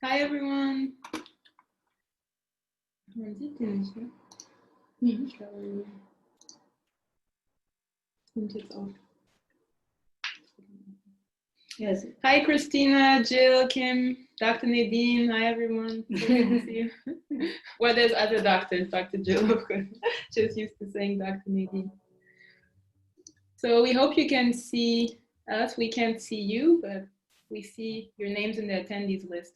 Hi everyone. Man sieht die nicht, ne? Ich glaube, nimmt jetzt auf. Yes. Hi Christina, Jill, Kim, Dr. Nadine. Hi everyone. So good to see you. Well, there's other doctors, Dr. Jill, of course. Just used to saying Dr. Nadine. So we hope you can see us. We can't see you, but we see your names in the attendees list.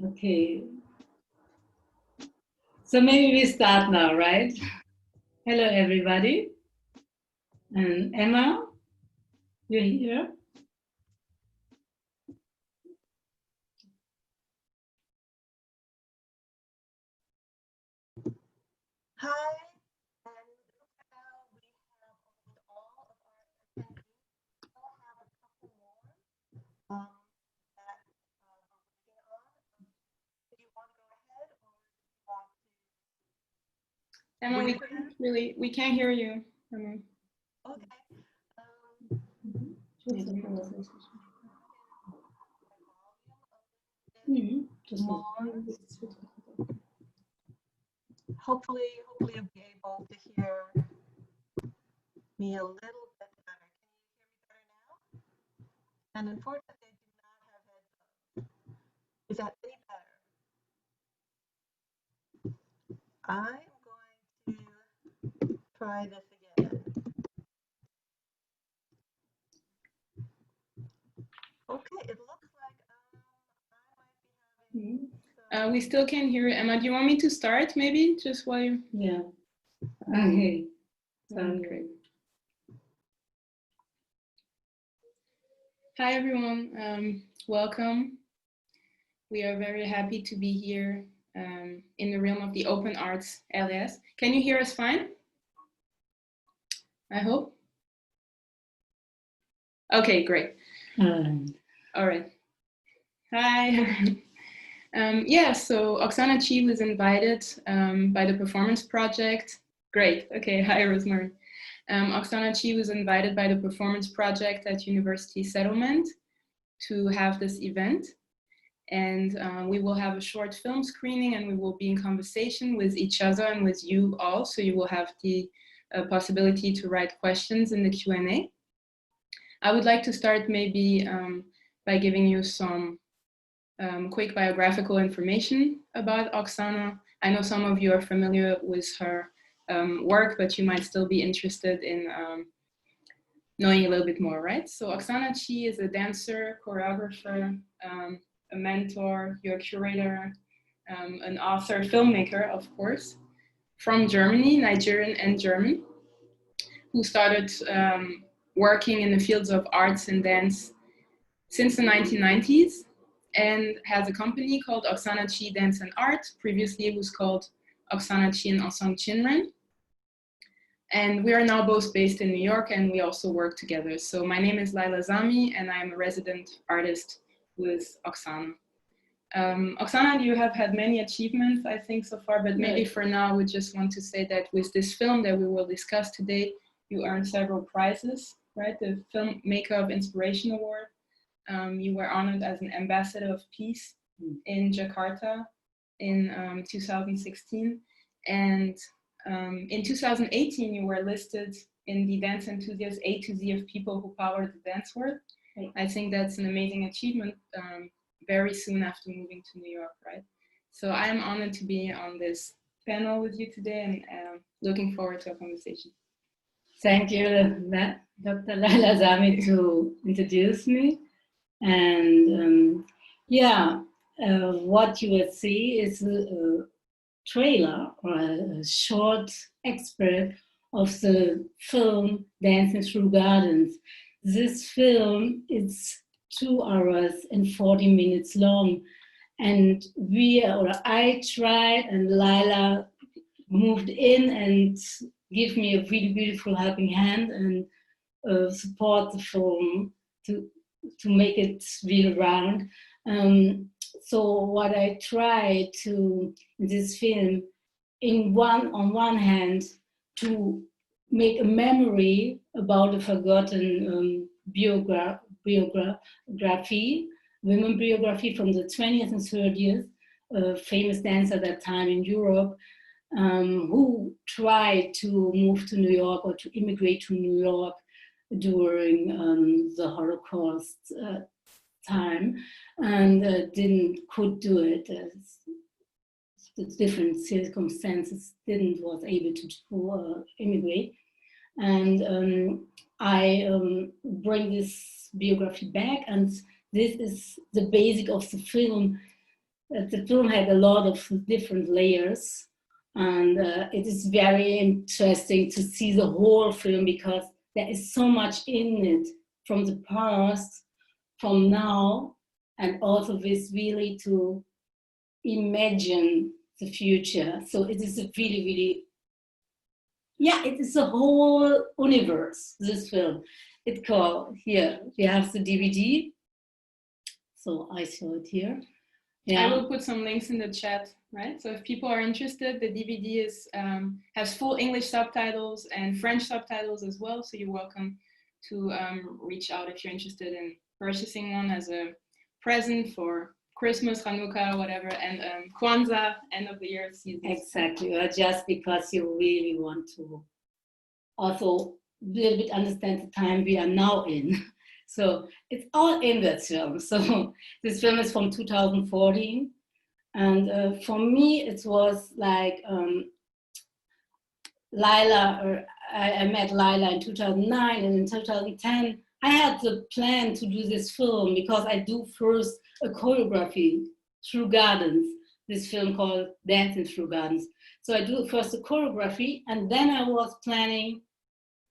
Okay. So maybe we start now, right? Hello, everybody. And Emma, you're here? Hi, and look how we have almost all of our attendees. We still have a couple more that we're working on. Do you want to go ahead, or do you want Emma, we can't hear you. Emma. Okay. Hopefully you'll be able to hear me a little bit better. Can you hear me better now? And unfortunately, I do not have headphones. Is that any better? I'm going to try this again. Okay, it looks like I might be having. We still can't hear you, Emma. Do you want me to start, maybe, just while you? Yeah. Okay. Sounds great. Hi everyone. Welcome. We are very happy to be here in the realm of the open arts LS. Can you hear us fine? I hope. Okay, great. All right. Hi. Yeah, so Oxana Chi was invited by the Performance Project. Great, okay, hi Rosemary. Oxana Chi was invited by the Performance Project at University Settlement to have this event. And we will have a short film screening, and we will be in conversation with each other and with you all. So you will have the possibility to write questions in the Q&A. I would like to start maybe by giving you some quick biographical information about Oxana. I know some of you are familiar with her work, but you might still be interested in knowing a little bit more, right? So Oxana Chi is a dancer, choreographer, a mentor, your curator, an author, filmmaker, of course, from Germany, Nigerian and German, who started working in the fields of arts and dance since the 1990s and has a company called Oxana Chi Dance and Art. Previously it was called Oxana Chi and Ensemble Xinren. And we are now both based in New York, and we also work together. So my name is Layla Zami, and I'm a resident artist with Oxana. Oxana, you have had many achievements, I think, so far, but maybe for now, we just want to say that with this film that we will discuss today, you earned several prizes, right? The Filmmaker of Inspiration Award. You were honored as an ambassador of peace in Jakarta in 2016. And in 2018, you were listed in the Dance Enthusiast A to Z of People Who Power the Dance World. I think that's an amazing achievement very soon after moving to New York, right? So I'm honored to be on this panel with you today and looking forward to a conversation. Thank you, Dr. Layla Zami, to introduce me. And what you will see is a trailer or a short excerpt of the film Dancing Through Gardens. This film is 2 hours and 40 minutes long, and I tried, and Layla moved in and gave me a really beautiful helping hand and support the film to make it real round. So what I try to, in this film, on one hand, to make a memory about a forgotten women biography from the 20th and 30th, a famous dancer at that time in Europe, who tried to move to New York or to immigrate to New York during the Holocaust time, and could do it. Different circumstances was able to immigrate, and I bring this biography back, and this is the basic of the film. The film had a lot of different layers, and it is very interesting to see the whole film because there is so much in it from the past, from now, and also this really to imagine the future. So it is a really, really, it is a whole universe, this film. It's called, here, we have the DVD. So I show it here. Yeah. I will put some links in the chat, right? So if people are interested, the DVD has full English subtitles and French subtitles as well. So you're welcome to reach out if you're interested in purchasing one as a present for Christmas, Hanukkah, whatever, and Kwanzaa, end of the year season. Exactly, or just because you really want to also a little bit understand the time we are now in. So it's all in that film. So this film is from 2014. And for me, it was like Layla, I met Layla in 2009, and in 2010, I had the plan to do this film because I do first a choreography through gardens, this film called Dancing Through Gardens. So I do first a choreography, and then I was planning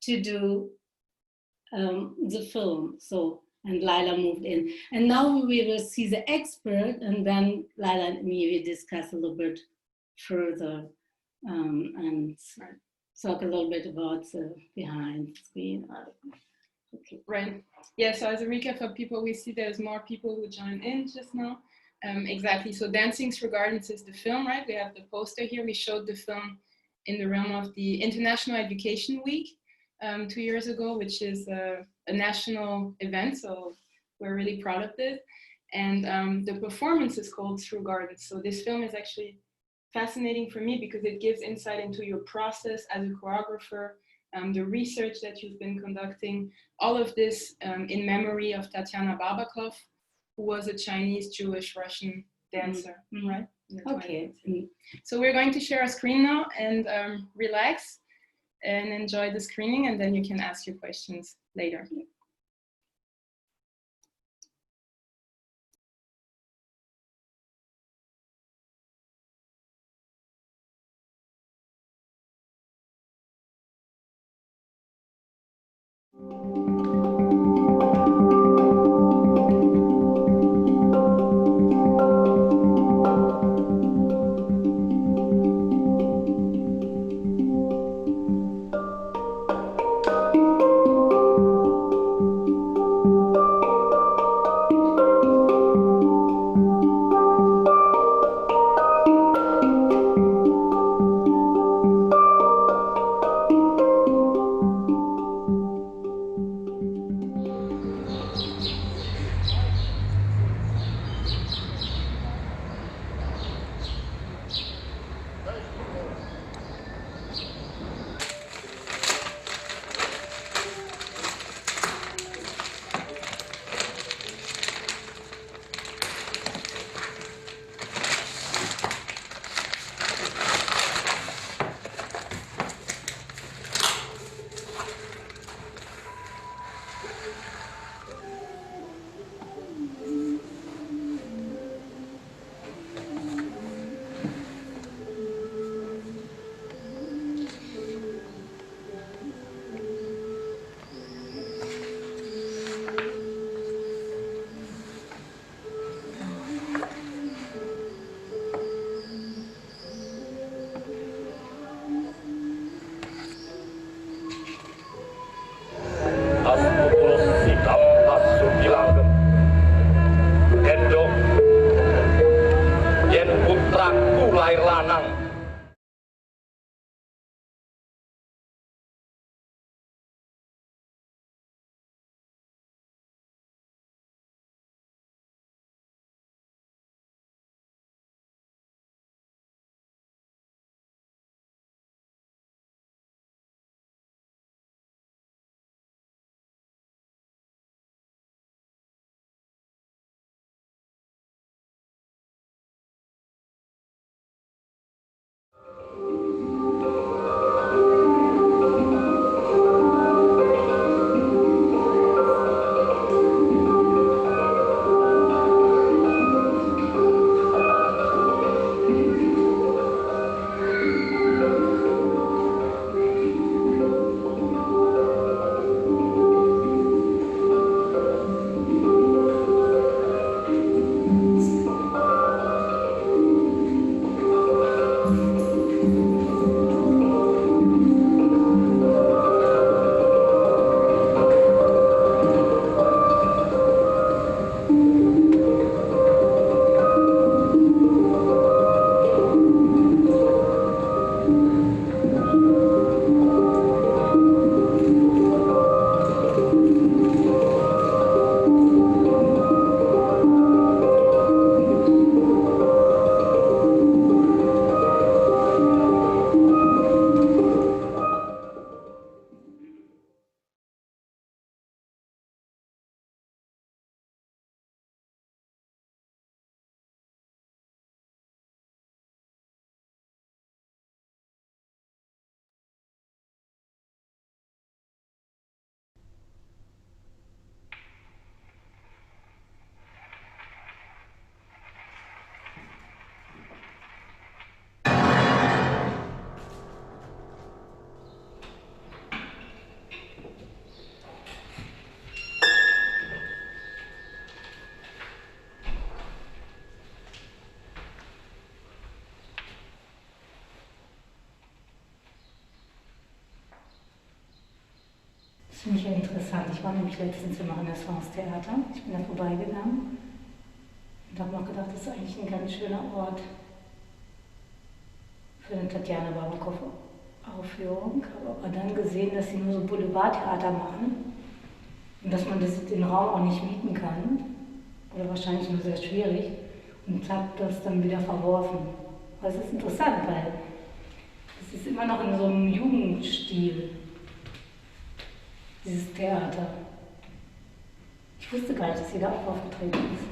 to do the film. So, and Layla moved in. And now we will see the expert, and then Layla and me will discuss a little bit further and talk a little bit about the behind the screen. Okay. Right. Yeah, so as a recap for people, we see there's more people who join in just now. Exactly. So Dancing Through Gardens is the film, right? We have the poster here. We showed the film in the realm of the International Education Week 2 years ago, which is a national event. So we're really proud of this. And the performance is called Through Gardens. So this film is actually fascinating for me because it gives insight into your process as a choreographer, the research that you've been conducting, all of this in memory of Tatjana Barbakoff, who was a Chinese, Jewish, Russian dancer, right? Okay. So we're going to share a screen now and relax and enjoy the screening, and then you can ask your questions later. Das finde ich ja interessant. Ich war nämlich letztens im Renaissance-Theater. Ich bin da vorbeigegangen. Und habe noch gedacht, das ist eigentlich ein ganz schöner Ort für eine Tatjana Barbakoff Aufführung. Habe aber dann gesehen, dass sie nur so Boulevardtheater machen und dass man den Raum auch nicht mieten kann. Oder wahrscheinlich nur sehr schwierig. Und habe das dann wieder verworfen. Aber es ist interessant, weil es ist immer noch in so einem Jugendstil, dieses Theater. Ich wusste gar nicht, dass sie da auch aufgetreten ist.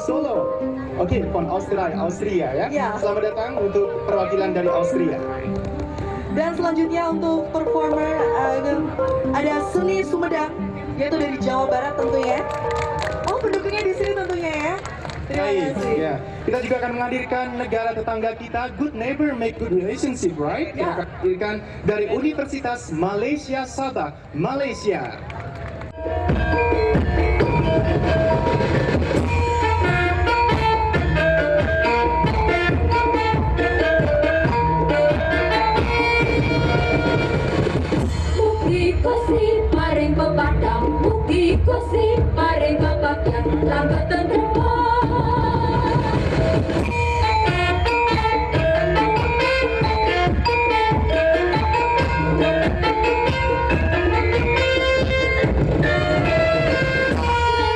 Solo. Oke, von Austria ya. Ya. Selamat datang untuk perwakilan dari Austria. Dan selanjutnya untuk performer ada Seni Sumedang, yaitu dari Jawa Barat tentunya. Oh, pendukungnya di sini tentunya ya. Terima Baik, kasih. ya. Kita juga akan menghadirkan negara tetangga kita, good neighbor make good relationship, right? Kita akan menghadirkan dari Universitas Malaysia Sabah, Malaysia. Kosi paring pepadang, mugi kosi paring babakyan, lambat tentrema.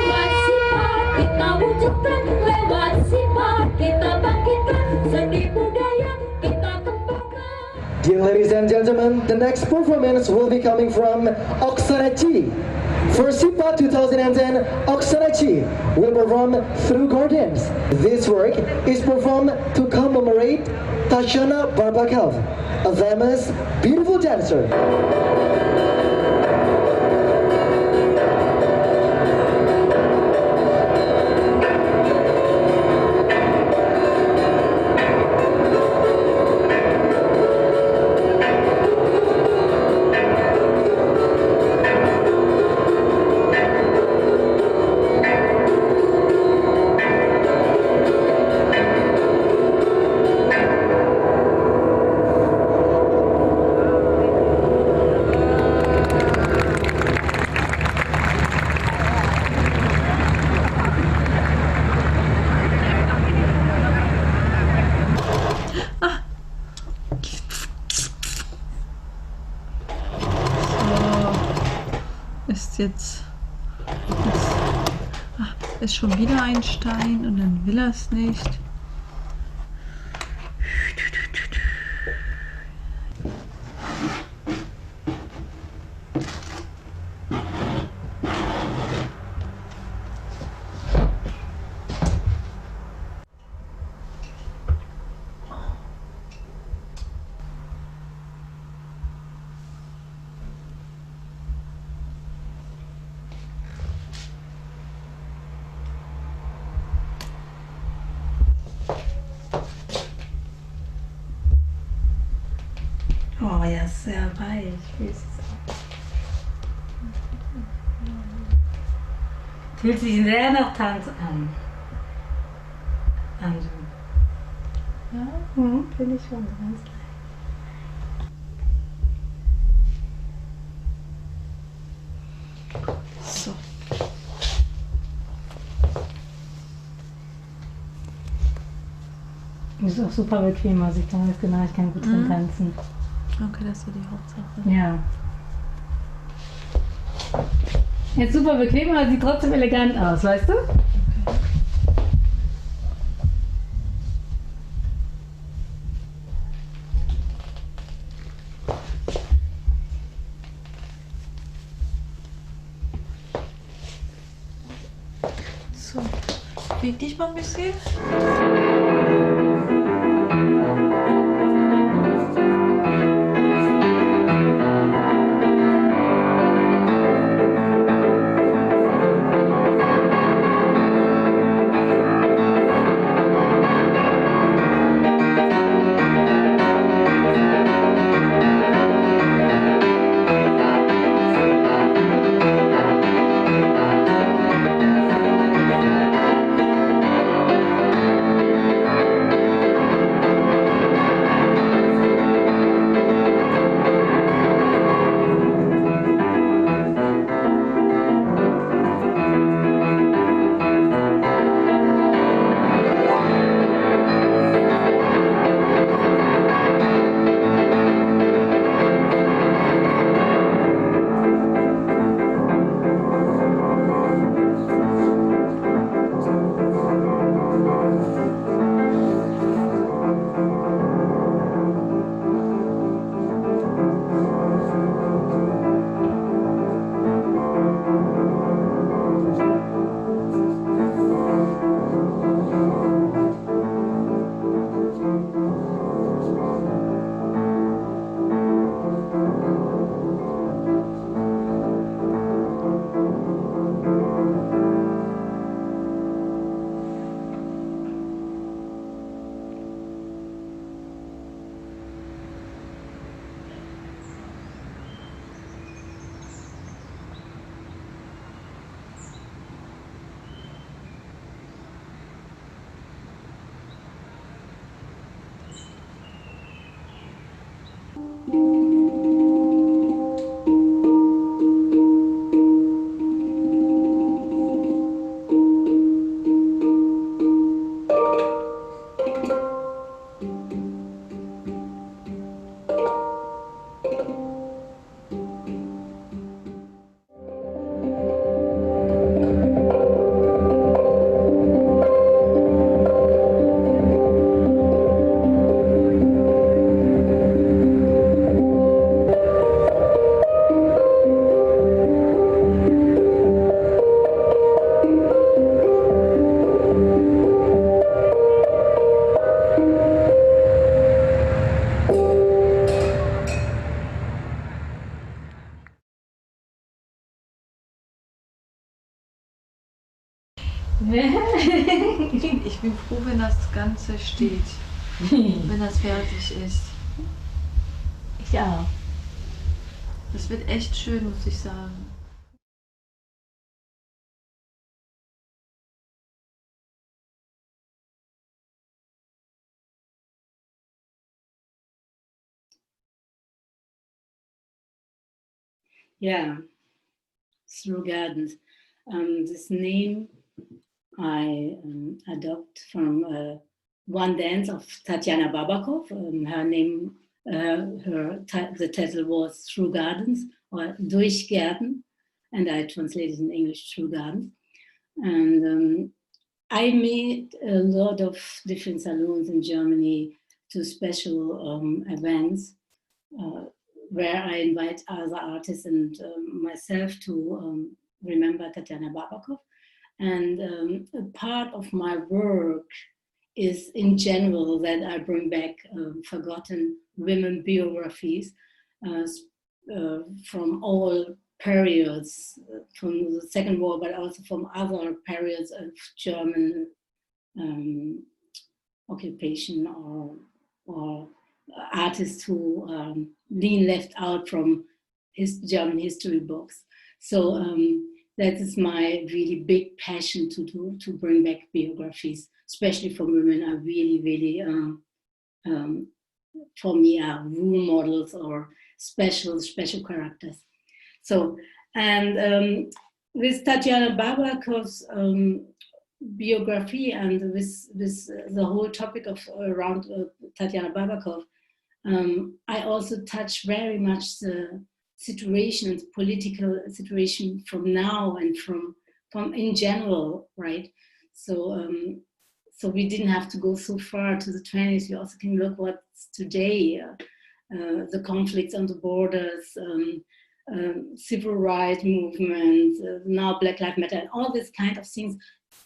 Lewat sifat kita wujudkan, lewat sifat kita bangkitkan, seni budaya kita kembangkan. Dear ladies and gentlemen, the next performance will be coming from Oxana Chi. For SIPA 2010, Oxana Chi will perform Through Gardens. This work is performed to commemorate Tatjana Barbakoff, a famous, beautiful dancer. Ist schon wieder ein Stein und dann will er es nicht. Oh ja, sehr weich. Wie ist es? Fühlt sich sehr nach Tanz an. Ja, Finde ich schon ganz leicht. so. Ist auch super bequem, also ich kann das genau, ich kann gut drin tanzen. Okay, das ist ja die Hauptsache. Ja. Jetzt super bequem, aber sieht trotzdem elegant aus, weißt du? So, beweg dich mal ein bisschen. Ich bin froh, wenn das Ganze steht, wenn das fertig ist. Ich auch. Das wird echt schön, muss ich sagen. Yeah, Through Gardens. This name I adopt from one dance of Tatjana Barbakoff. Her name, the title was Through Gardens or Durch Gärten, and I translated in English Through Gardens. And I made a lot of different salons in Germany to special events where I invite other artists and myself to remember Tatjana Barbakoff. And a part of my work is in general that I bring back forgotten women biographies from all periods, from the Second War, but also from other periods of German occupation or artists who been left out from German history books. So that is my really big passion to bring back biographies, especially from women are really for me are role models or special characters. So, and with Tatjana Barbakoff's biography and with the whole topic of around Tatjana Barbakoff, I also touch very much the situation, political situation from now and from in general, right? So so we didn't have to go so far to the 20s. We also can look what's today, the conflicts on the borders, civil rights movement, now Black Lives Matter, and all these kind of things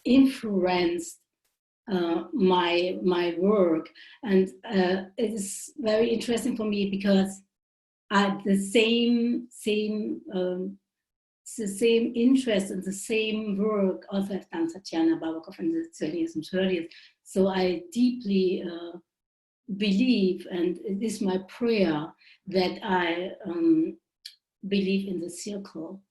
influenced my work. And it is very interesting for me because the same interest and the same work also have done Tatjana Barbakoff in the 20s and 30s. So I deeply believe, and it is my prayer, that I believe in the circle.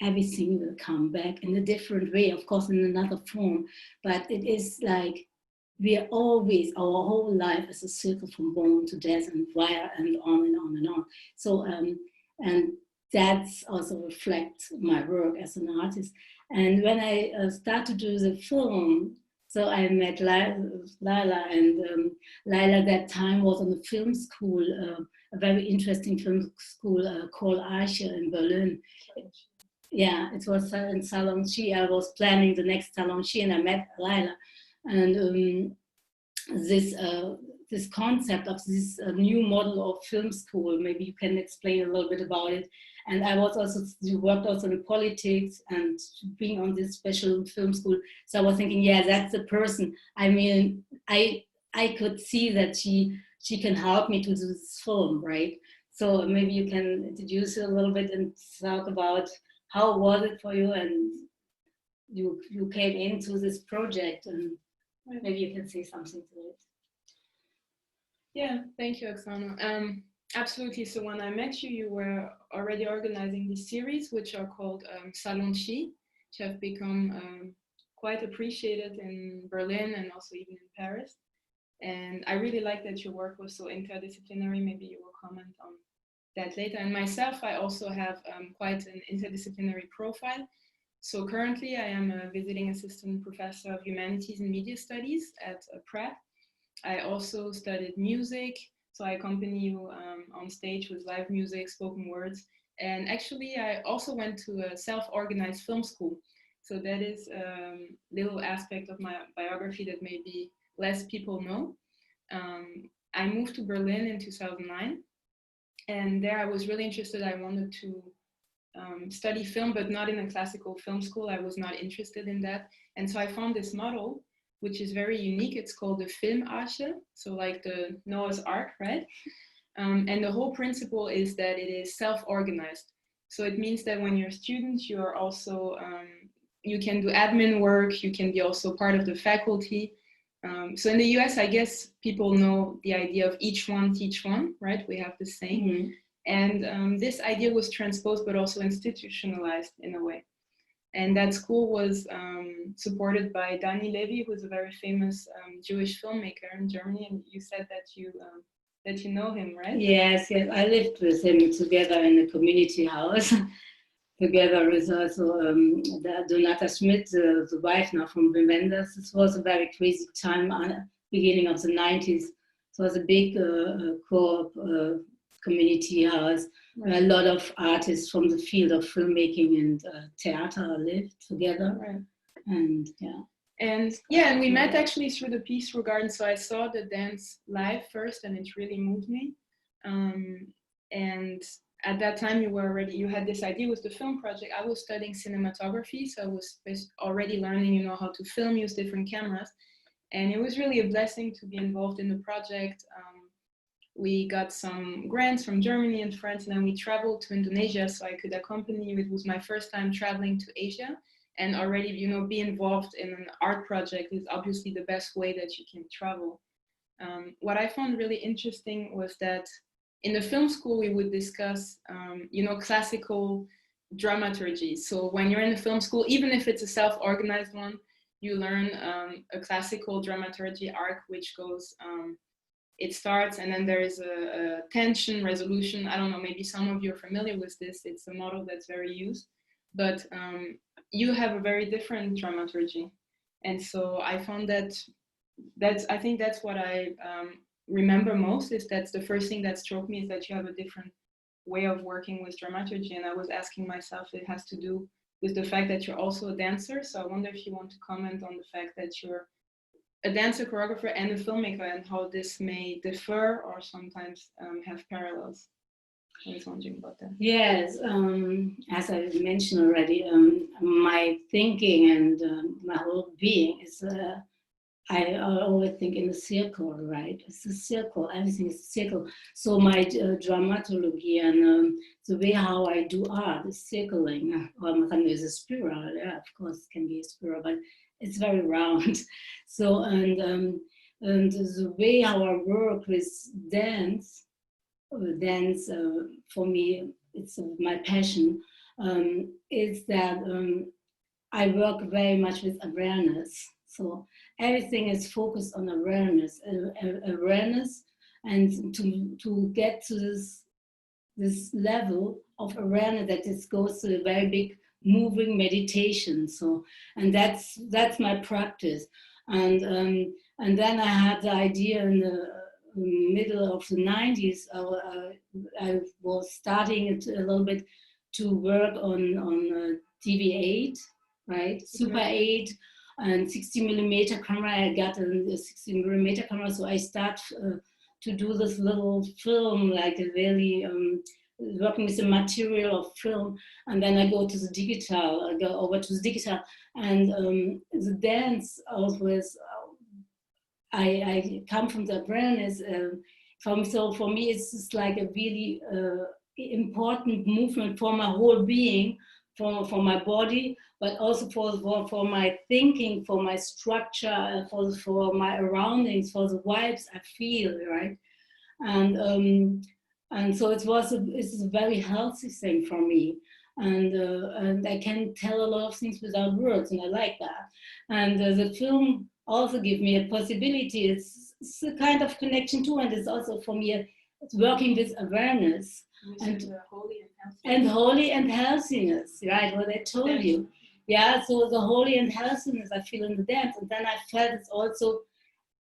Everything will come back in a different way, of course, in another form, but it is like we are always, our whole life is a circle from born to death and wire and on and on and on. So, and that's also reflects my work as an artist. And when I start to do the film, so I met Layla, and Layla that time was on the film school, a very interesting film school called Arche in Berlin. Yeah, it was in Salon Chi. I was planning the next Salon Chi, and I met Layla. And this concept of this new model of film school, maybe you can explain a little bit about it. And I was also, you worked also in politics and being on this special film school. So I was thinking, yeah, that's the person. I mean, I could see that she can help me to do this film, right? So maybe you can introduce it a little bit and talk about how was it for you, and you came into this project, and maybe you can say something to it. Yeah, thank you, Oxana. Absolutely. So when I met you, you were already organizing this series, which are called Salon Chi, which have become quite appreciated in Berlin and also even in Paris. And I really like that your work was so interdisciplinary. Maybe you will comment on that later. And myself, I also have quite an interdisciplinary profile. So currently I am a visiting assistant professor of humanities and media studies at Pratt. I also studied music, so I accompany you on stage with live music, spoken words. And actually I also went to a self-organized film school. So that is a little aspect of my biography that maybe less people know. I moved to Berlin in 2009. And there I was really interested. I wanted to study film, but not in a classical film school. I was not interested in that. And so I found this model, which is very unique. It's called the Filmarche, so like the Noah's Ark, right? And the whole principle is that it is self-organized. So it means that when you're a student, you're also you can do admin work, you can be also part of the faculty. So in the US, I guess people know the idea of each one teach one, right? We have the same. Mm-hmm. And this idea was transposed, but also institutionalized in a way. And that school was supported by Dani Levy, who's a very famous Jewish filmmaker in Germany. And you said that you know him, right? Yes, yes. I lived with him together in a community house. Together with also Donata Schmidt, the wife now from Wenders. This was a very crazy time, beginning of the 90s. So it was a big co-op community house where a lot of artists from the field of filmmaking and theater lived together. Right. And yeah. And we met actually through the Peace Through Garden. So I saw the dance live first, and it really moved me. And at that time, you had this idea with the film project. I was studying cinematography, so I was already learning, how to film, use different cameras. And it was really a blessing to be involved in the project. We got some grants from Germany and France, and then we traveled to Indonesia so I could accompany you. It was my first time traveling to Asia, and already, be involved in an art project is obviously the best way that you can travel. What I found really interesting was that in the film school, we would discuss, classical dramaturgy. So when you're in the film school, even if it's a self-organized one, you learn a classical dramaturgy arc, which goes, it starts and then there is a tension, resolution. I don't know, maybe some of you are familiar with this. It's a model that's very used, but you have a very different dramaturgy. And so I found I think that's what I remember most, is that's the first thing that struck me, is that you have a different way of working with dramaturgy. And I was asking myself, it has to do with the fact that you're also a dancer. So I wonder if you want to comment on the fact that you're a dancer, choreographer, and a filmmaker, and how this may differ or sometimes have parallels. I was wondering about that. Yes, as I mentioned already, my thinking and my whole being is I always think in a circle, right? It's a circle, everything is a circle. So my dramaturgy and the way how I do art is circling. Or is a spiral, yeah, of course it can be a spiral, but it's very round. So, and the way how I work with dance for me, it's my passion, is that I work very much with awareness. So everything is focused on awareness, and to get to this level of awareness, that this goes to a very big moving meditation. So, and that's my practice. And then I had the idea in the middle of the 90s. I was starting a little bit to work on TV8, right? Super 8. And 60mm camera, I got a 60mm camera, so I start to do this little film, like a really working with the material of film, and then I go to the digital, I go over to the digital, and the dance always, I come from the awareness, so for me it's just like a really important movement for my whole being, for my body, but also for my thinking, for my structure, for my surroundings, for the vibes I feel, right? And so it's a very healthy thing for me. And I can tell a lot of things without words, and I like that. And the film also gives me a possibility. It's a kind of connection too, and it's also for me, it's working with awareness. And holy and healthiness, right? What I told you. Yeah, so the holy and healthiness I feel in the dance, and then I felt it's also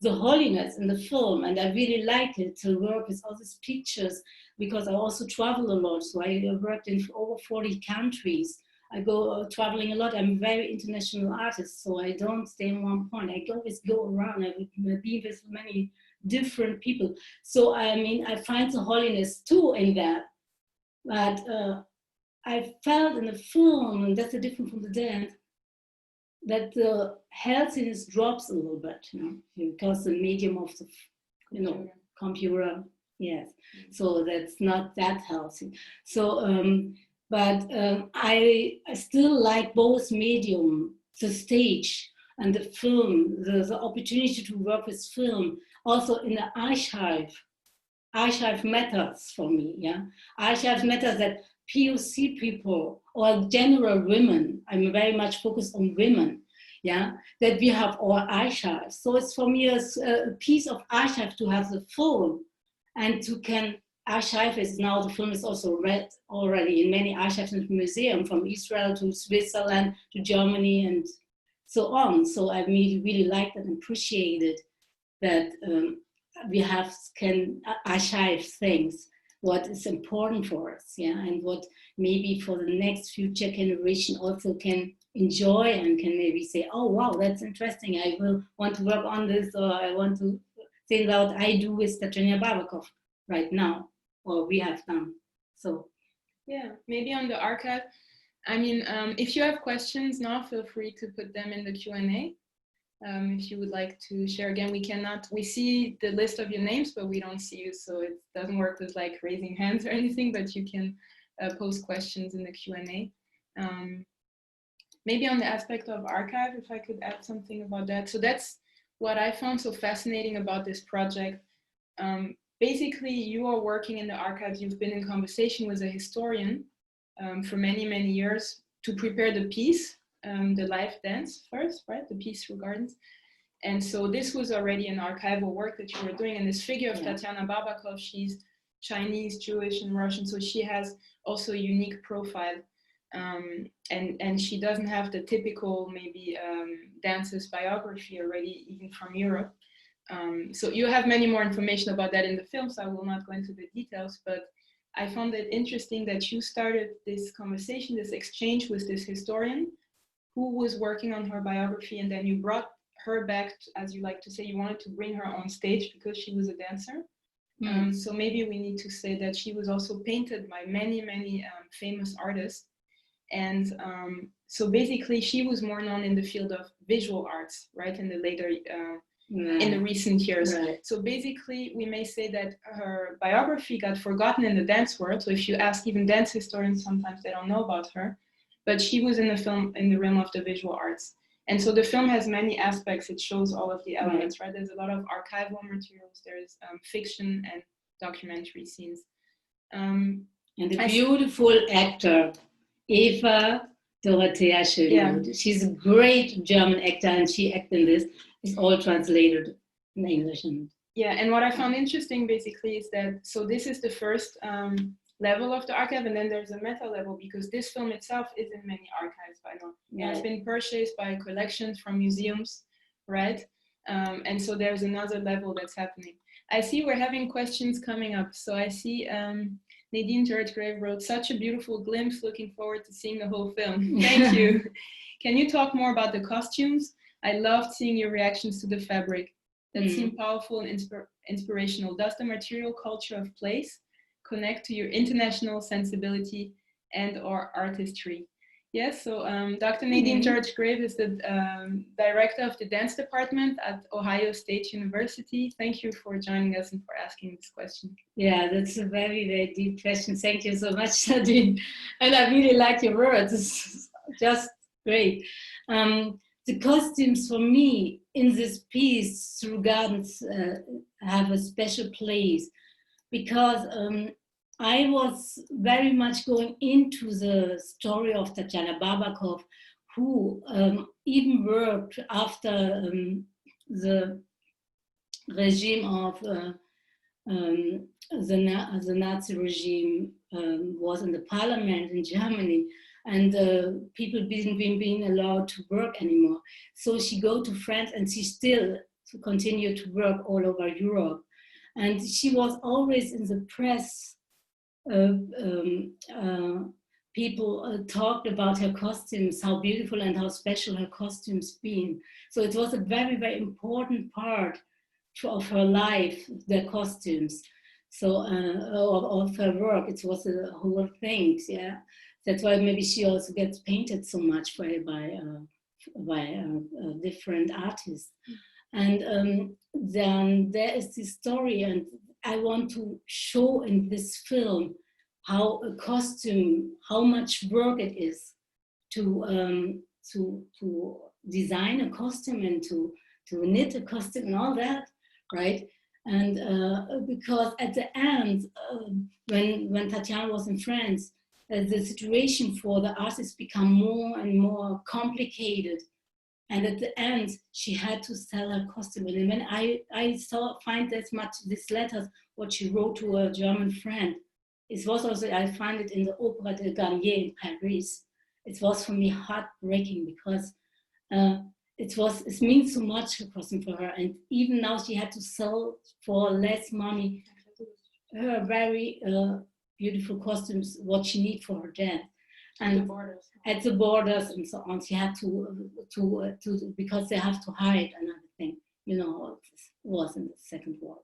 the holiness in the film, and I really like it to work with all these pictures, because I also travel a lot. So I worked in over 40 countries. I go traveling a lot. I'm a very international artist, so I don't stay in one point. I always go around. I would be with many different people. So I mean, I find the holiness too in that. But I felt in the film, and that's the difference from the dance, that the healthiness drops a little bit, because the medium of the, computer, yes. So that's not that healthy. So But I still like both medium, the stage and the film, the opportunity to work with film, also in the archive. Archive matters for me, yeah. Archive matters that POC people or general women, I'm very much focused on women, yeah, that we have our archives. So it's for me a piece of archive to have the film and to can archive is now, the film is also read already in many archives in the museum, from Israel to Switzerland to Germany and so on. So I really liked and appreciated that we can archive things, what is important for us, yeah, and what maybe for the next future generation also can enjoy and can maybe say, oh wow, that's interesting, I will want to work on this, or I want to say what I do with Tatjana Barbakoff right now, or we have done. So yeah, maybe on the archive, I mean, if you have questions now, feel free to put them in the Q&A. If you would like to share again, we see the list of your names, but we don't see you, so it doesn't work with like raising hands or anything, but you can post questions in the Q&A. Maybe on the aspect of archive, if I could add something about that. So that's what I found so fascinating about this project. Basically, you are working in the archives, you've been in conversation with a historian for many, many years to prepare the piece. The live dance first, right? The piece through gardens. And so this was already an archival work that you were doing. And this figure of Tatjana Barbakoff, she's Chinese, Jewish, and Russian. So she has also a unique profile. And she doesn't have the typical maybe dancer's biography already, even from Europe. So you have many more information about that in the film, so I will not go into the details, but I found it interesting that you started this conversation, this exchange with this historian who was working on her biography, and then you brought her back, as you like to say, you wanted to bring her on stage because she was a dancer. So maybe we need to say that she was also painted by many, many famous artists. And so basically she was more known in the field of visual arts, right, in the later, in the recent years. Right. So basically we may say that her biography got forgotten in the dance world. So if you ask even dance historians, sometimes they don't know about her. But she was in the film in the realm of the visual arts. And so the film has many aspects. It shows all of the elements, right? There's a lot of archival materials. There's fiction and documentary scenes. And a beautiful actor, Eva Dorothea Schönroth. Yeah. She's a great German actor, and she acted in this. It's all translated in English. Yeah, and what I found interesting basically is that, so this is the first level of the archive, and then there's a meta level, because this film itself is in many archives by now. Yeah. It's been purchased by collections from museums, right? And so there's another level that's happening. I see we're having questions coming up. So I see Nadine George-Grave wrote, such a beautiful glimpse, looking forward to seeing the whole film. Thank you. Can you talk more about the costumes? I loved seeing your reactions to the fabric. That seemed powerful and inspirational. Does the material culture of place connect to your international sensibility and or artistry? Yes, so Dr. Nadine George-Grave is the director of the dance department at Ohio State University. Thank you for joining us and for asking this question. Yeah, that's a very, very deep question. Thank you so much, Nadine. And I really like your words. It's just great. The costumes for me in this piece, Through Gardens, have a special place because I was very much going into the story of Tatjana Barbakoff, who even worked after the regime of the Nazi regime was in the parliament in Germany, and people being allowed to work anymore. So she go to France, and she still continued to work all over Europe. And she was always in the press. People talked about her costumes, how beautiful and how special her costumes been. So it was a very, very important part of her life, the costumes. So of her work, it was a whole thing. Yeah, that's why maybe she also gets painted so much by different artists. And then there is this story, and I want to show in this film how a costume, how much work it is to design a costume and to knit a costume and all that, right? And because at the end, when Tatjana was in France, the situation for the artists become more and more complicated. And at the end, she had to sell her costume. And when I find this letters, what she wrote to a German friend, it was also, I find it in the Opera de Garnier in Paris. It was for me heartbreaking because it means so much, her costume for her. And even now she had to sell for less money her very beautiful costumes, what she needs for her dance. And at the borders and so on, she had to because they have to hide another thing. You know how it was in the Second War.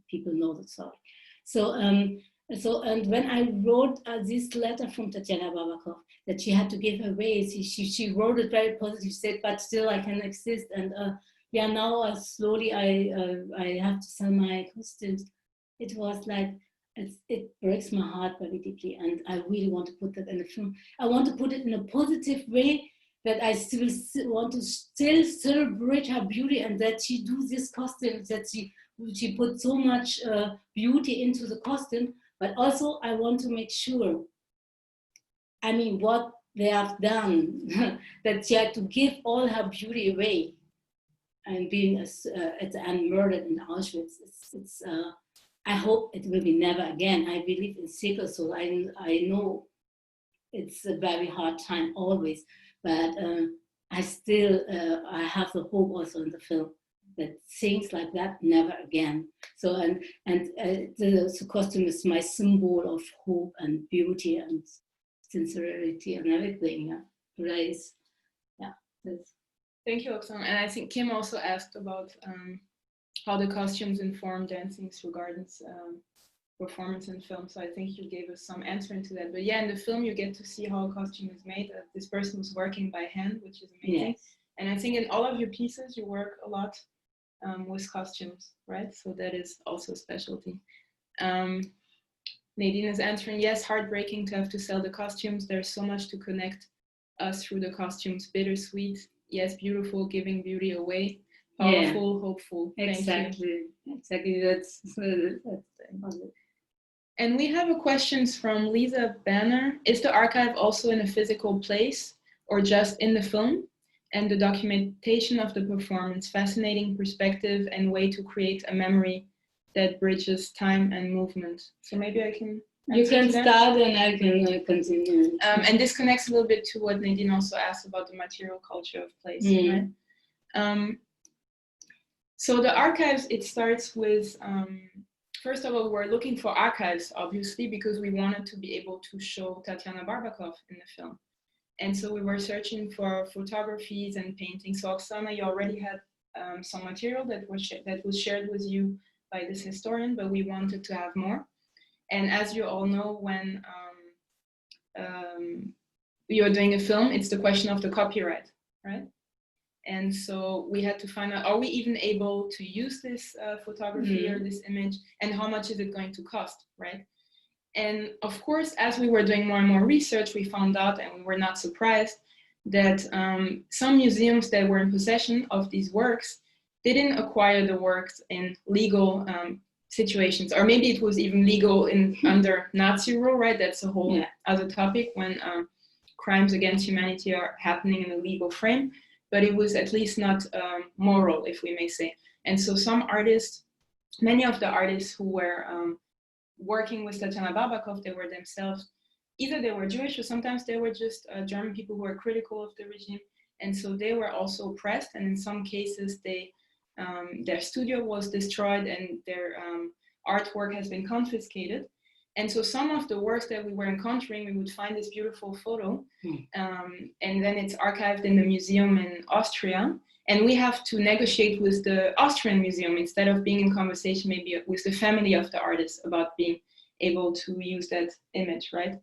People know the story. So and when I wrote this letter from Tatjana Barbakoff that she had to give away, she wrote it very positive. She said, "But still, I can exist." And yeah, now slowly I have to sell my costumes. It was like. It breaks my heart very deeply, and I really want to put that in a film. I want to put it in a positive way, that I still want to still celebrate her beauty, and that she do this costume, that she put so much beauty into the costume. But also I want to make sure, I mean, what they have done, that she had to give all her beauty away, and being at the end murdered in Auschwitz. I hope it will be never again. I believe in sickle, so I know it's a very hard time always, but I still I have the hope also in the film that things like that never again. So the costume is my symbol of hope and beauty and sincerity and everything. Yeah, grace. Yeah. Thank you, Oxana. And I think Kim also asked about how the costumes inform dancing through gardens performance in film. So I think you gave us some answer into that. But yeah, in the film you get to see how a costume is made. This person was working by hand, which is amazing. Yes. And I think in all of your pieces you work a lot with costumes, right? So that is also a specialty. Nadine is answering, yes, heartbreaking to have to sell the costumes. There's so much to connect us through the costumes. Bittersweet, yes, beautiful, giving beauty away. Powerful, yeah. Hopeful. Exactly. Exactly. That's and we have a question from Lisa Banner. Is the archive also in a physical place or just in the film? And the documentation of the performance, fascinating perspective and way to create a memory that bridges time and movement. So maybe I can. You can start and I can continue. And this connects a little bit to what Nadine also asked about the material culture of place, right? So the archives, it starts with, first of all, we're looking for archives, obviously, because we wanted to be able to show Tatjana Barbakoff in the film. And so we were searching for photographies and paintings. So Oxana, you already had some material that was shared with you by this historian, but we wanted to have more. And as you all know, when you're doing a film, it's the question of the copyright, right? And so we had to find out, are we even able to use this photography or this image, and how much is it going to cost, right? And of course, as we were doing more and more research, we found out, and we were not surprised, that some museums that were in possession of these works didn't acquire the works in legal situations, or maybe it was even legal under Nazi rule, right? That's a whole other topic, when crimes against humanity are happening in a legal frame. But it was at least not moral, if we may say. And so some artists, many of the artists who were working with Tatjana Barbakoff, they were themselves, either they were Jewish or sometimes they were just German people who were critical of the regime. And so they were also oppressed. And in some cases, their studio was destroyed and their artwork has been confiscated. And so some of the works that we were encountering, we would find this beautiful photo, and then it's archived in the museum in Austria. And we have to negotiate with the Austrian museum instead of being in conversation maybe with the family of the artist about being able to use that image, right?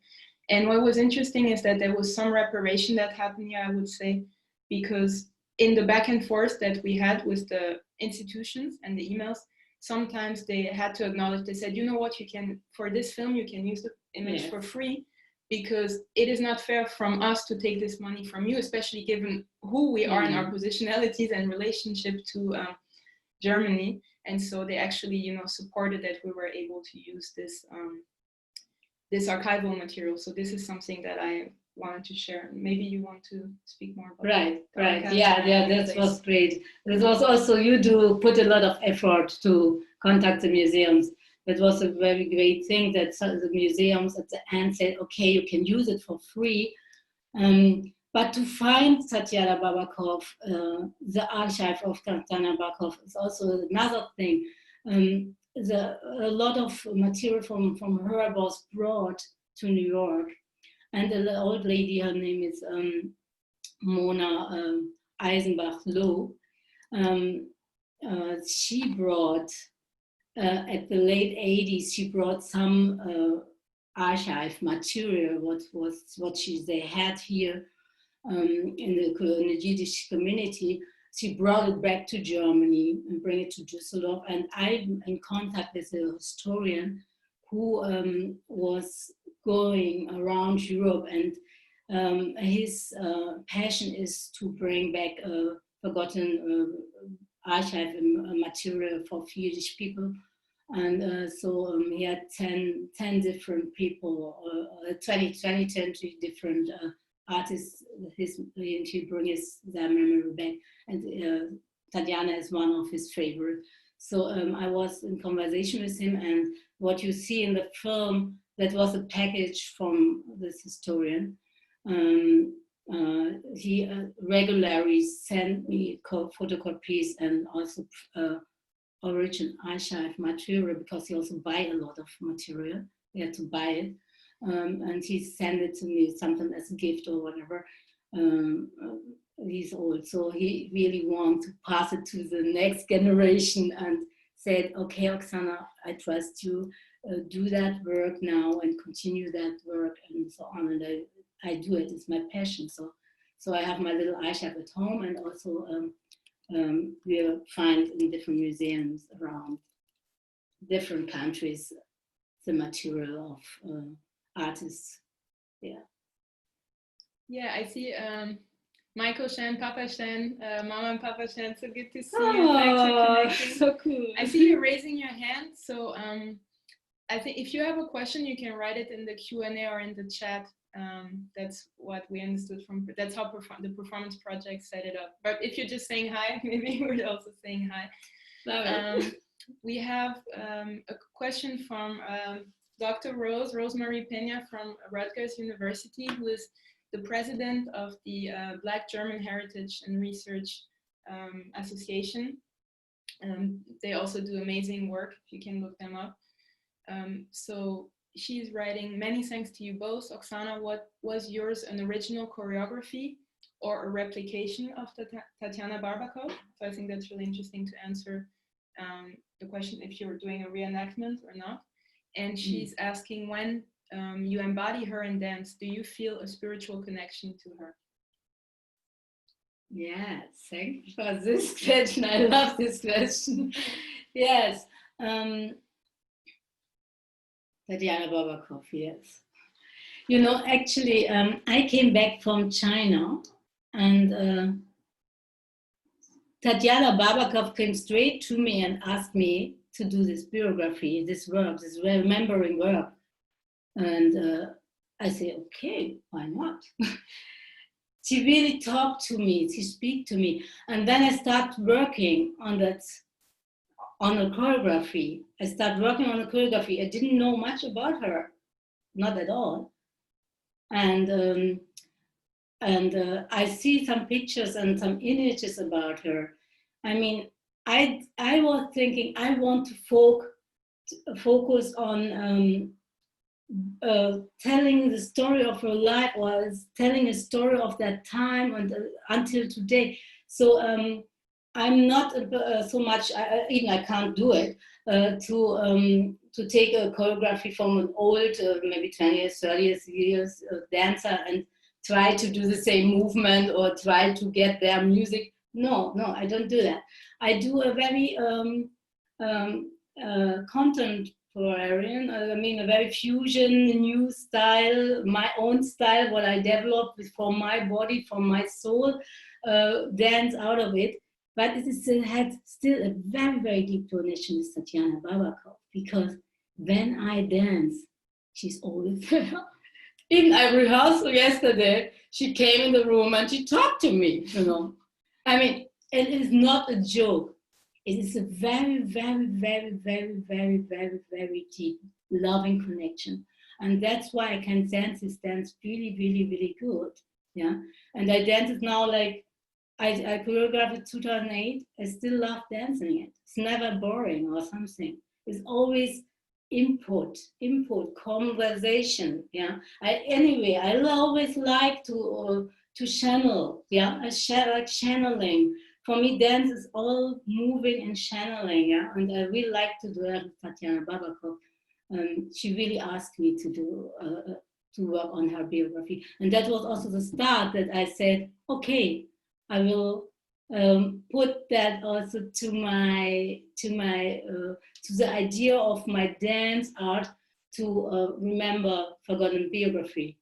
And what was interesting is that there was some reparation that happened here, I would say, because in the back and forth that we had with the institutions and the emails, sometimes they had to acknowledge, they said, you know what, you can, for this film, you can use the image for free, because it is not fair from us to take this money from you, especially given who we are in our positionalities and relationship to Germany. And so they actually, you know, supported that we were able to use this this archival material. So this is something that I wanted to share. Maybe you want to speak more about right. that. Yeah, that was great. That was also, you do put a lot of effort to contact the museums. That was a very great thing that the museums at the end said, okay, you can use it for free. But to find Tatjana Barbakoff, the archive of Tatjana Barbakoff is also another thing. A lot of material from her was brought to New York. And the old lady, her name is Mona Eisenbach-Loh. She brought, at the late 80s, she brought some archive material, what they had here in the Yiddish community. She brought it back to Germany and bring it to Düsseldorf. And I'm in contact with a historian who was going around Europe, and his passion is to bring back forgotten archive material for Yiddish people. And so he had 10 different people, 20 different artists. He brings their memory back, and Tatjana is one of his favorites. So I was in conversation with him, and what you see in the film, that was a package from this historian. He regularly sent me photocopies and also original archive material, because he also buy a lot of material. He had to buy it. And he sent it to me, sometimes as a gift or whatever. He's old, so he really wants to pass it to the next generation, and said, okay, Oxana, I trust you, do that work now and continue that work and so on. And I do it, it's my passion. So I have my little archive at home, and also we'll find in different museums around different countries the material of artists. Yeah, I see Michael Shen, Papa Shen, Mama and Papa Shen. So good to see you. Thanks for connecting. So cool. I see you raising your hand. So I think if you have a question, you can write it in the Q&A or in the chat. That's what we understood from, that's how the performance project set it up. But if you're just saying hi, maybe we're also saying hi. We have a question from Dr. Rosemary Peña from Rutgers University, who is the president of the Black German Heritage and Research Association. They also do amazing work, if you can look them up. So she's writing, many thanks to you both. Oxana, what was yours, an original choreography or a replication of the Tatjana Barbakoff? So I think that's really interesting to answer the question if you're doing a reenactment or not. And she's asking, when you embody her in dance, do you feel a spiritual connection to her? Yeah, thank you for this question. I love this question. Yes. Tatjana Barbakoff, yes. You know, actually, I came back from China, and Tatjana Barbakoff came straight to me and asked me to do this biography, this work, this remembering work. And I said, okay, why not? She really talked to me, she spoke to me. And then I started working on that, on a choreography. I started working on a choreography. I didn't know much about her, not at all. And I see some pictures and some images about her. I mean, I was thinking I want to focus on telling the story of her life, or telling a story of that time and until today. So I'm not so much, even I can't do it, to take a choreography from an old, maybe 20 years, 30 years dancer and try to do the same movement or try to get their music. No, I don't do that. I do a very contemporary. I mean, a very fusion, new style, my own style, what I developed for my body, for my soul, dance out of it. But it still had a very, very deep connection with Tatjana Barbakoff, because when I dance, she's always there. In a rehearsal yesterday, she came in the room and she talked to me, you know. I mean, it is not a joke. It is a very, very, very, very, very, very, very deep, loving connection. And that's why I can dance this dance really, really, really good. Yeah. And I dance it now like I choreographed it 2008. I still love dancing it. It's never boring or something. It's always input, conversation. Yeah. I always like to channel. Yeah. Like channeling. For me, dance is all moving and channeling. Yeah. And I really like to do that with Tatjana Barbakoff. She really asked me to do to work on her biography, and that was also the start that I said, okay, I will put that also to the idea of my dance art to remember forgotten biography.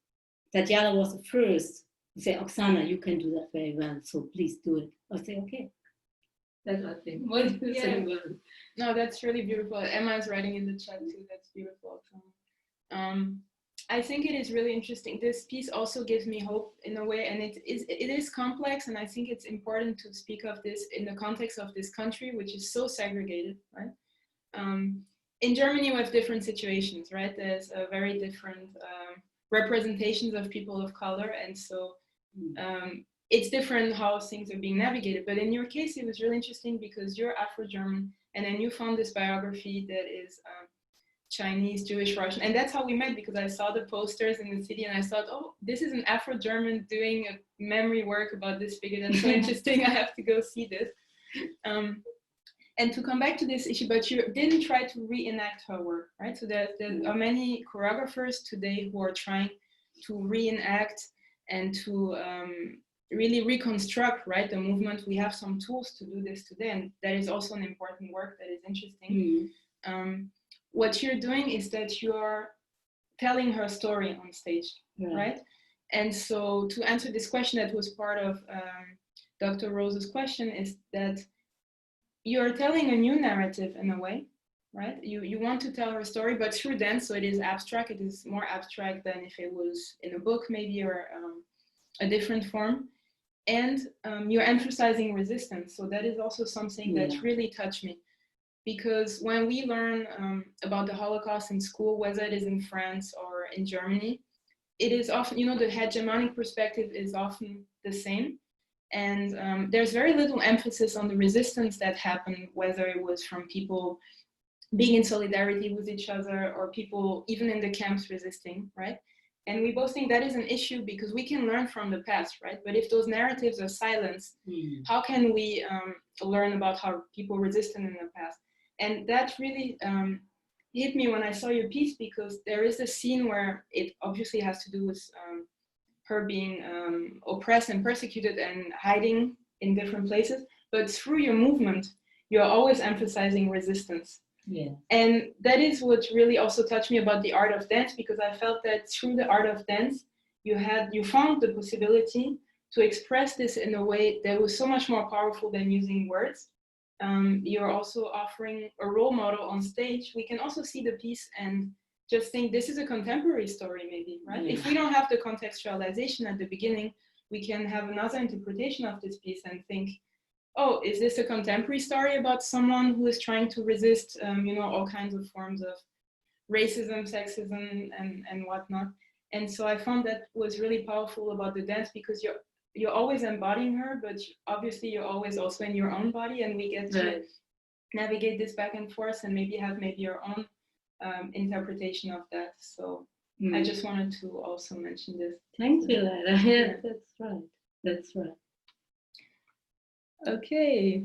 Tatjana was the first to say, Oxana, you can do that very well, so please do it. I say, okay. That's what I think. What do you say? No, that's really beautiful. Emma is writing in the chat too. That's beautiful. I think it is really interesting. This piece also gives me hope in a way, and it is complex, and I think it's important to speak of this in the context of this country, which is so segregated, right? In Germany, we have different situations, right? There's a very different representations of people of color, and so it's different how things are being navigated. But in your case, it was really interesting because you're Afro-German, and then you found this biography that is Chinese, Jewish, Russian. And that's how we met, because I saw the posters in the city and I thought, oh, this is an Afro-German doing a memory work about this figure. That's so interesting. I have to go see this. And to come back to this issue, but you didn't try to reenact her work, right? So there are many choreographers today who are trying to reenact and to really reconstruct, right, the movement. We have some tools to do this today, and that is also an important work that is interesting. What you're doing is that you're telling her story on stage, right? And so to answer this question that was part of Dr. Rose's question is that you're telling a new narrative in a way, right? You want to tell her story, but through dance, so it is abstract. It is more abstract than if it was in a book maybe, or a different form. And you're emphasizing resistance. So that is also something that really touched me. Because when we learn about the Holocaust in school, whether it is in France or in Germany, it is often, you know, the hegemonic perspective is often the same. And there's very little emphasis on the resistance that happened, whether it was from people being in solidarity with each other or people even in the camps resisting, right? And we both think that is an issue because we can learn from the past, right? But if those narratives are silenced, how can we learn about how people resisted in the past? And that really hit me when I saw your piece, because there is a scene where it obviously has to do with her being oppressed and persecuted and hiding in different places. But through your movement, you're always emphasizing resistance. And that is what really also touched me about the art of dance, because I felt that through the art of dance, you found the possibility to express this in a way that was so much more powerful than using words. You're also offering a role model on stage. We can also see the piece and just think this is a contemporary story maybe, right? If we don't have the contextualization at the beginning, we can have another interpretation of this piece and think, oh, is this a contemporary story about someone who is trying to resist, you know, all kinds of forms of racism, sexism, and whatnot. And so I found that was really powerful about the dance, because you're always embodying her, but obviously you're always also in your own body, and we get to navigate this back and forth and maybe have your own interpretation of that. So I just wanted to also mention this. Thank you, Layla. Yeah, that's right. That's right. Okay,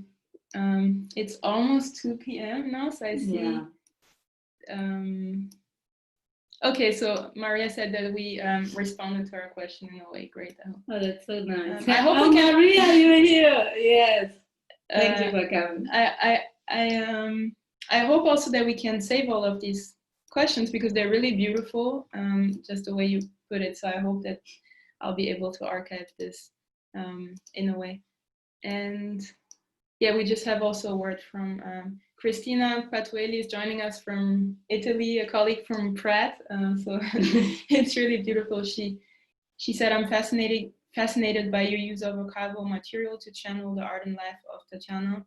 it's almost 2 p.m. now, so I see. Okay, so Maria said that we responded to her question in a way. Great. Oh, that's so nice. I hope Maria, you're here. Yes. Thank you for coming. I hope also that we can save all of these questions because they're really beautiful, just the way you put it. So I hope that I'll be able to archive this in a way. And yeah, we just have also a word from Cristina Patueli is joining us from Italy, a colleague from Pratt. So it's really beautiful. She said, I'm fascinated by your use of archival material to channel the art and life of Tatjana.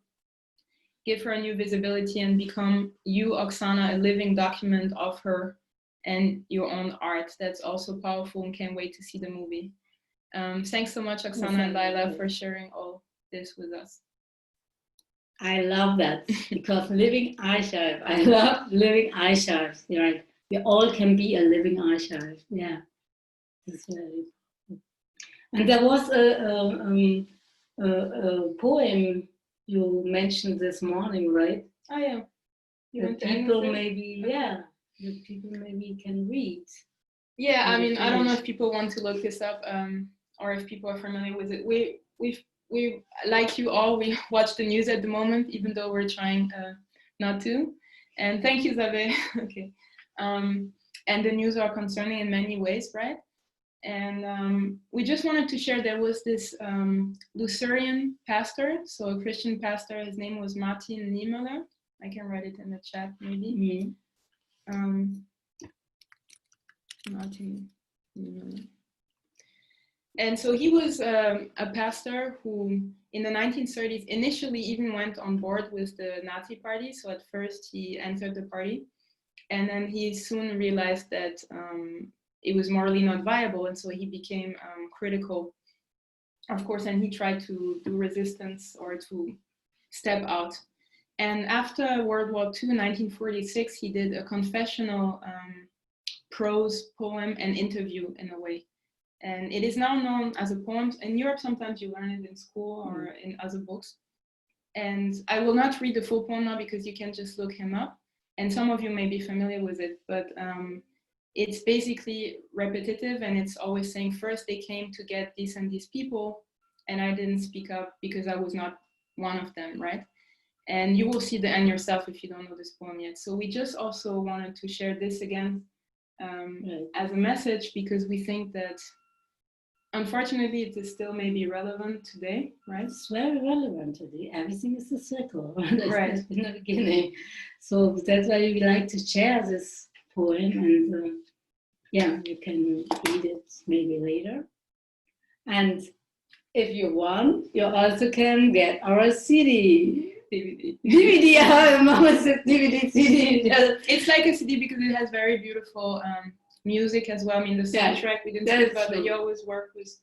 Give her a new visibility and become you, Oxana, a living document of her and your own art. That's also powerful and can't wait to see the movie. Thanks so much, Oxana and Layla, for sharing all this with us. I love that because living archive. I love living archives. Right? We all can be a living archive. Yeah, that's very. And there was a poem you mentioned this morning, right? Oh yeah. That people maybe, that people maybe can read. Yeah, I mean, I don't know if people want to look this up or if people are familiar with it. We like you all, we watch the news at the moment, even though we're trying not to. And thank you, Zabe. Okay. And the news are concerning in many ways, right? And we just wanted to share, there was this Lutheran pastor, so a Christian pastor, his name was Martin Niemöller. I can write it in the chat maybe. Martin Niemöller. And so he was a pastor who in the 1930s initially even went on board with the Nazi party. So at first he entered the party, and then he soon realized that it was morally not viable, and so he became critical, of course, and he tried to do resistance or to step out. And after World War II, 1946, he did a confessional prose poem and interview in a way. And it is now known as a poem. In Europe, sometimes you learn it in school or in other books. And I will not read the full poem now because you can just look him up. And some of you may be familiar with it, but it's basically repetitive, and it's always saying, first they came to get these and these people, and I didn't speak up because I was not one of them, right? And you will see the end yourself if you don't know this poem yet. So we just also wanted to share this again as a message, because we think that unfortunately it is still maybe relevant today, right? It's very relevant today. Everything is a circle, right? In the beginning. So that's why we like to share this poem, and yeah, you can read it maybe later. And if you want, you also can get our CD. DVD, Mama said DVD, CD. It's like a CD because it has very beautiful music as well. I mean, the soundtrack, we didn't speak about that. You always work with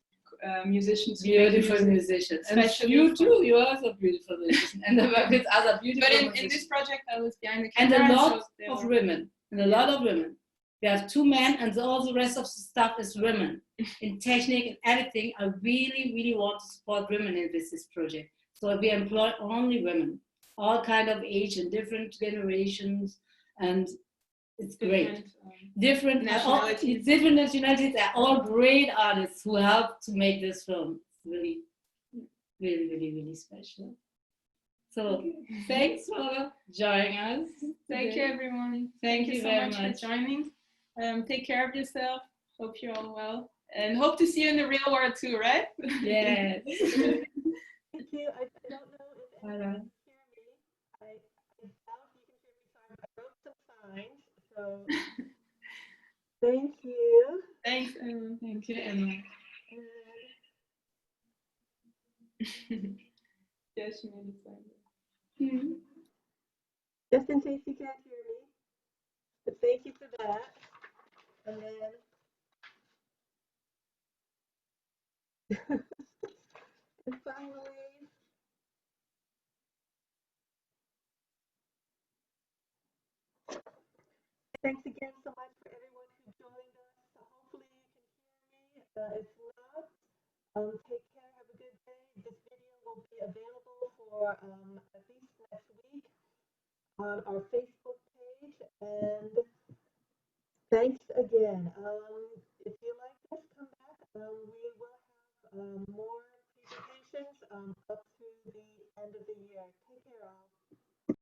musicians. Beautiful musicians. And you too, you are also a beautiful musician. And with other beautiful musicians. But in this project, I was behind the camera. And a lot of women. And a lot of women. We have 2 men, and all the rest of the stuff is women. In technique and everything, I really, really want to support women in this project. So we employ only women, all kind of age and different generations, and it's great. Different nationalities. Different nationalities are all great artists who helped to make this film. It's really, really, really, really special. So thanks for joining us. Thank you, everyone. Thank you so much for joining. Take care of yourself. Hope you're all well, and hope to see you in the real world too, right? Yes. Thank you. I don't know if anyone can hear me. I doubt you can hear me, so I wrote some signs. So thank you. Thanks, Emma. Thank you, Emma. Yes, she made a sign. Just in case you can't hear me. But thank you for that. And then and finally, thanks again so much for everyone who joined us. So hopefully you can hear me. If not, take care. Have a good day. This video will be available for at least next week on our Facebook page. And thanks again. If you like this, come back. We will have more